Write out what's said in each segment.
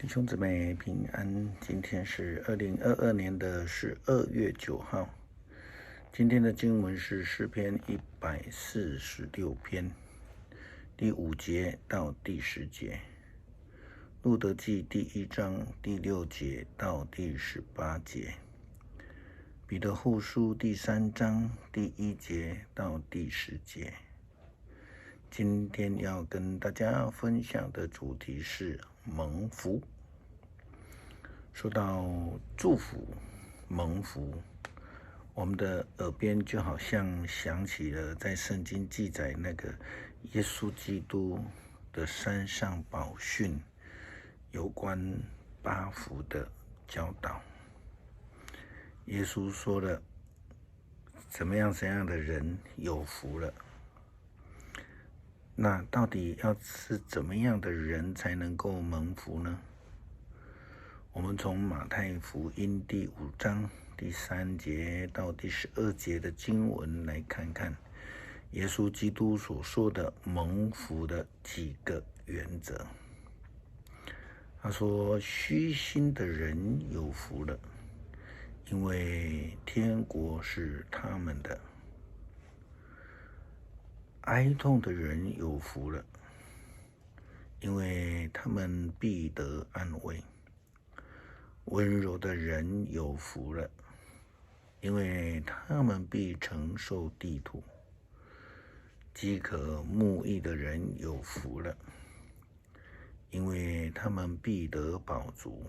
弟兄姊妹平安，今天是2022年的12月9号。今天的经文是诗篇146篇第5节到第10节，路得记第1章第6节到第18节，彼得后书第3章第1节到第10节。今天要跟大家分享的主题是蒙福。说到祝福、蒙福，我们的耳边就好像想起了在圣经记载那个耶稣基督的山上宝训有关8福的教导。耶稣说了怎么样的人有福了，那到底要是怎么样的人才能够蒙福呢？我们从马太福音第5章第3节到第12节的经文来看看耶稣基督所说的蒙福的几个原则。他说，虚心的人有福了，因为天国是他们的；哀痛的人有福了，因为他们必得安慰；温柔的人有福了，因为他们必承受地土；饥渴慕义的人有福了，因为他们必得饱足；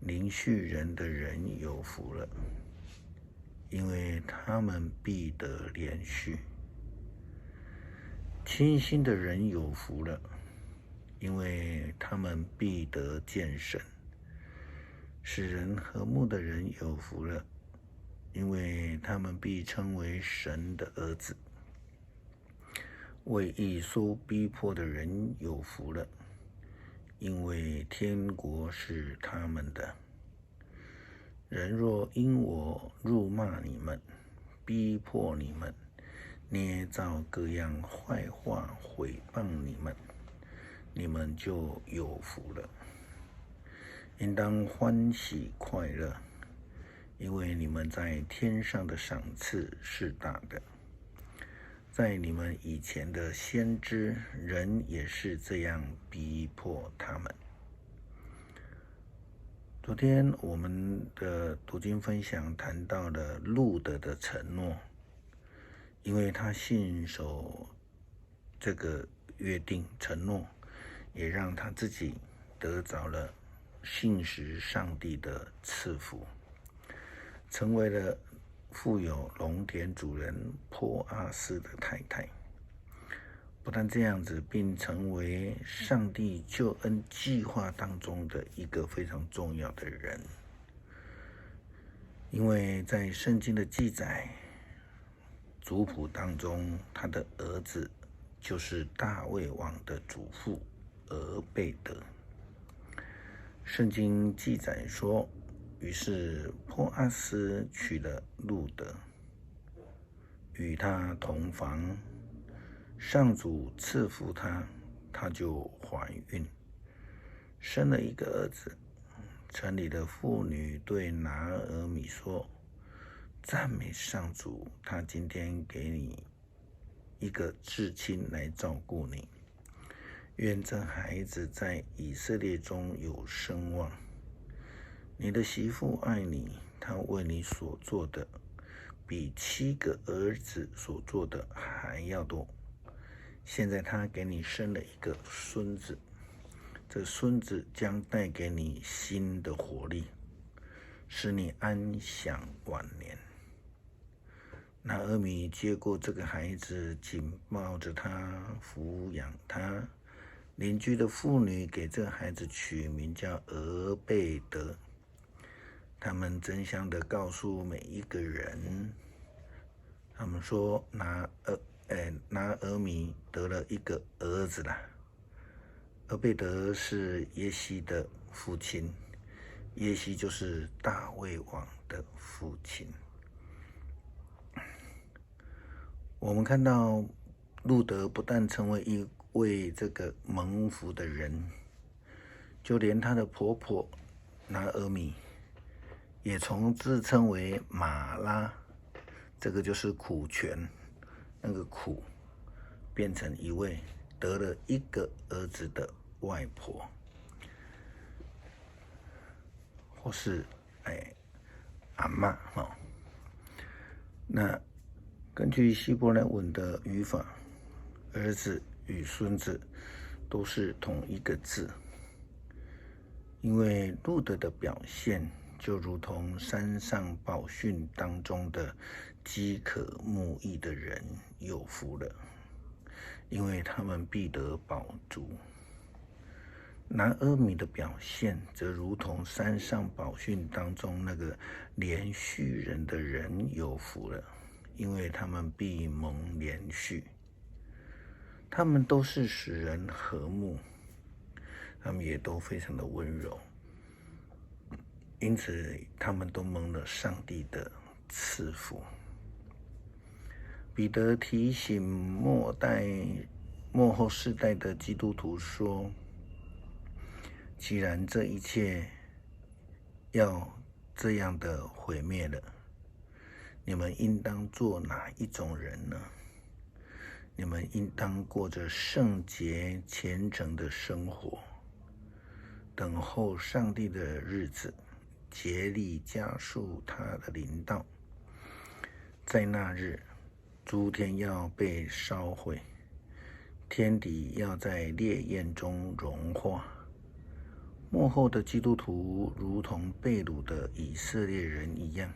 邻恤人的人有福了，因为他们必得连续；清心的人有福了，因为他们必得见神；使人和睦的人有福了，因为他们必称为神的儿子；为义受逼迫的人有福了，因为天国是他们的。人若因我辱骂你们，逼迫你们，捏造各样坏话毁谤你们，你们就有福了。应当欢喜快乐，因为你们在天上的赏赐是大的。在你们以前的先知，人也是这样逼迫他们。昨天我们的读经分享谈到了路得的承诺，因为他信守这个约定承诺，也让他自己得着了信实上帝的赐福，成为了富有农田主人波阿斯的太太。不但这样子，并成为上帝救恩计划当中的一个非常重要的人。因为在圣经的记载族谱当中，他的儿子就是大卫王的祖父俄贝德。圣经记载说，于是波阿斯娶了路得，与他同房，上主赐福他，他就怀孕，生了一个儿子。城里的妇女对拿俄米说，赞美上主，他今天给你一个至亲来照顾你，愿这孩子在以色列中有声望。你的媳妇爱你，她为你所做的比7个儿子所做的还要多。现在她给你生了一个孙子，这孙子将带给你新的活力，使你安享晚年。拿俄米接过这个孩子，紧抱着他，抚养他。邻居的妇女给这孩子取名叫俄贝德。他们争相的告诉每一个人，他们说拿俄米得了一个儿子啦。俄贝德是耶西的父亲，耶西就是大卫王的父亲。我们看到路得不但成为一位这个蒙福的人，就连她的婆婆拿俄米，也从自称为马拉，这个就是苦泉，那个苦，变成一位得了一个儿子的外婆，或是阿嬷哦。那根据希伯来文的语法，儿子与孙子都是同一个字，因为路德的表现就如同山上宝训当中的饥渴慕义的人有福了，因为他们必得饱足。拿俄米的表现则如同山上宝训当中那个连续人的人有福了，因为他们必蒙连续。他们都是使人和睦，他们也都非常的温柔，因此他们都蒙了上帝的赐福。彼得提醒末后世代的基督徒说，既然这一切要这样的毁灭了，你们应当做哪一种人呢？你们应当过着圣洁虔诚的生活，等候上帝的日子，竭力加速他的临到。在那日，诸天要被烧毁，天底要在烈焰中融化。末后的基督徒如同被掳的以色列人一样，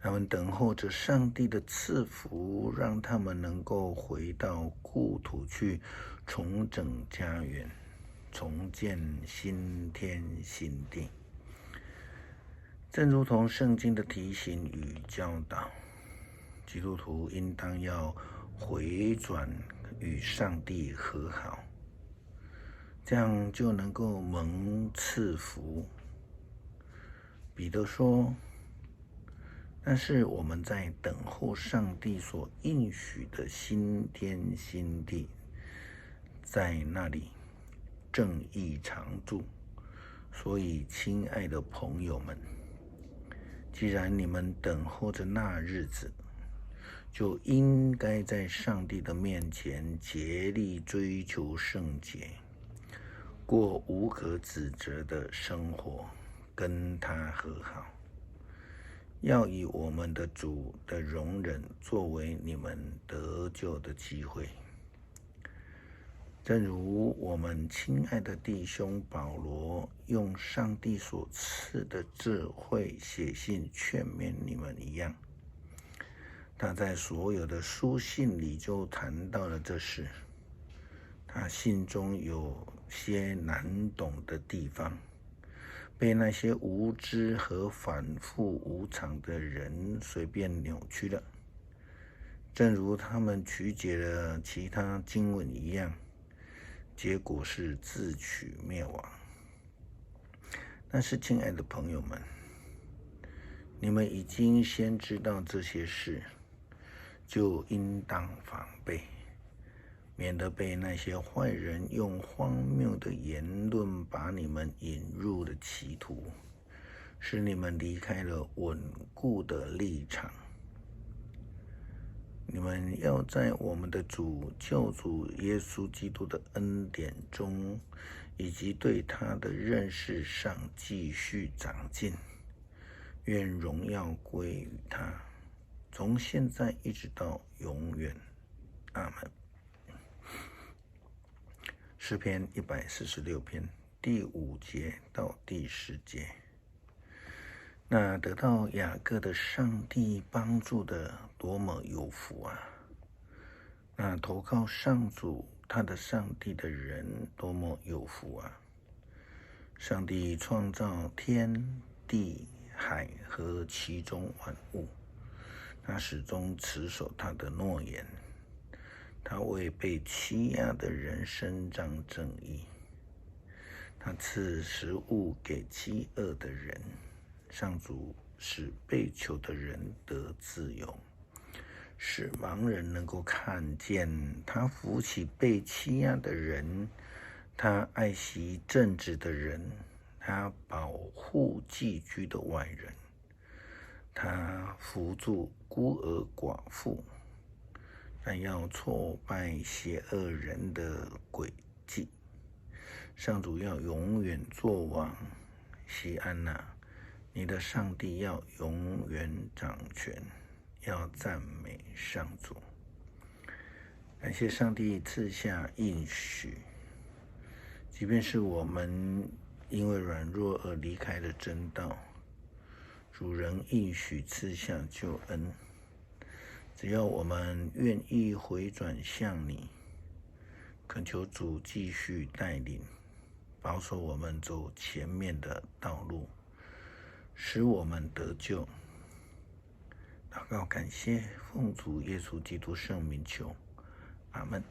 他们等候着上帝的赐福，让他们能够回到故土去重整家园，重建新天新地。正如同圣经的提醒与教导，基督徒应当要回转与上帝和好，这样就能够蒙赐福。彼得说，但是我们在等候上帝所应许的新天新地，在那里正义常住。所以亲爱的朋友们，既然你们等候着那日子，就应该在上帝的面前竭力追求圣洁，过无可指责的生活，跟他和好。要以我们的主的容忍作为你们得救的机会。正如我们亲爱的弟兄保罗用上帝所赐的智慧写信劝勉你们一样，他在所有的书信里就谈到了这事。他信中有些难懂的地方，被那些无知和反复无常的人随便扭曲了，正如他们曲解了其他经文一样，结果是自取灭亡。但是亲爱的朋友们，你们已经先知道这些事，就应当防备，免得被那些坏人用荒谬的言论把你们引入了歧途，使你们离开了稳固的立场。你们要在我们的救主耶稣基督的恩典中，以及对他的认识上继续长进，愿荣耀归于他，从现在一直到永远。阿们。诗篇146篇第5节到第10节。那得到雅各的上帝帮助的多么有福啊！那投靠上主他的上帝的人多么有福啊！上帝创造天地海和其中万物，他始终持守他的诺言，他为被欺压的人伸张正义，他赐食物给饥饿的人，上主使被囚的人得自由，使盲人能够看见，他扶起被欺压的人，他爱惜正直的人，他保护寄居的外人，他扶助孤儿寡妇，但要挫败邪恶人的诡计。上主要永远作王，西安哪，你的上帝要永远掌权，要赞美上主。感谢上帝赐下应许，即便是我们因为软弱而离开了真道，主仍应许赐下救恩。只要我们愿意回转向你，恳求主继续带领，保守我们走前面的道路，使我们得救。祷告感谢，奉主耶稣基督圣名求，阿们。